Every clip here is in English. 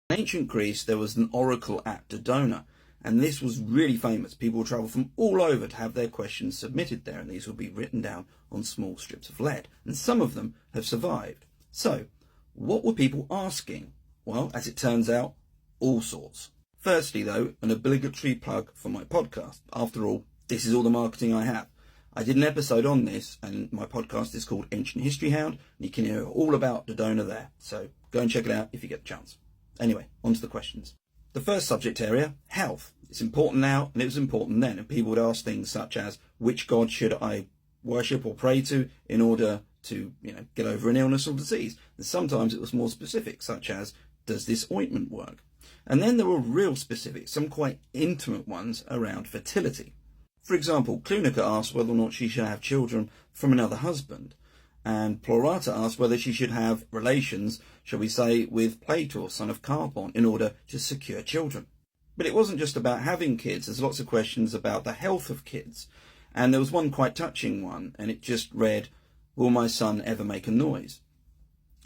In ancient Greece, there was an oracle at Dodona, and this was really famous. People would travel from all over to have their questions submitted there, and these would be written down on small strips of lead, and some of them have survived. So, what were people asking? Well, as it turns out, all sorts. Firstly, though, an obligatory plug for my podcast. After all, this is all the marketing I have. I did an episode on this, and my podcast is called Ancient History Hound, and you can hear all about Dodona there. So go and check it out if you get the chance. Anyway, on to the questions. The first subject area, health. It's important now, and it was important then, and people would ask things such as, which god should I worship or pray to in order to, get over an illness or disease? And sometimes it was more specific, such as, does this ointment work? And then there were real specific, some quite intimate ones around fertility. For example, Clunica asked whether or not she should have children from another husband, and Plorata asked whether she should have relations, shall we say, with Plator, son of Carbon, in order to secure children. But it wasn't just about having kids. There's lots of questions about the health of kids. And there was one quite touching one, and it just read, will my son ever make a noise?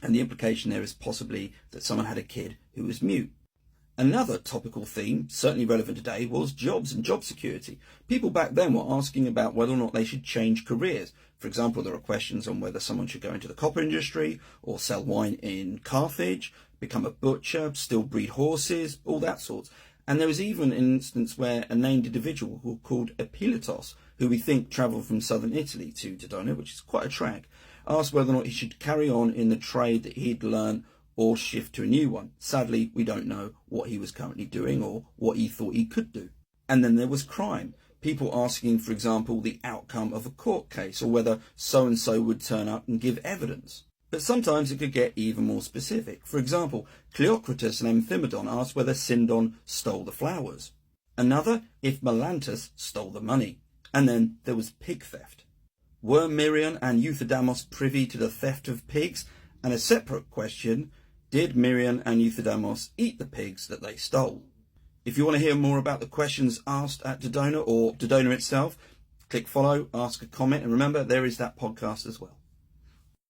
And the implication there is possibly that someone had a kid who was mute. Another topical theme, certainly relevant today, was jobs and job security. People back then were asking about whether or not they should change careers. For example, there are questions on whether someone should go into the copper industry or sell wine in Carthage, become a butcher, still breed horses, all that sort. And there was even an instance where a named individual called Epiletos, who we think travelled from southern Italy to Dodona, which is quite a trek, asked whether or not he should carry on in the trade that he'd learned or shift to a new one. Sadly, we don't know what he was currently doing or what he thought he could do. And then there was crime. People asking, for example, the outcome of a court case or whether so-and-so would turn up and give evidence. But sometimes it could get even more specific. For example, Cleocritus and Amphimedon asked whether Sindon stole the flowers. Another, if Melantus stole the money. And then there was pig theft. Were Miriam and Euthydemus privy to the theft of pigs? And a separate question, did Miriam and Euthydemus eat the pigs that they stole? If you want to hear more about the questions asked at Dodona or Dodona itself, click follow, ask a comment, and remember there is that podcast as well.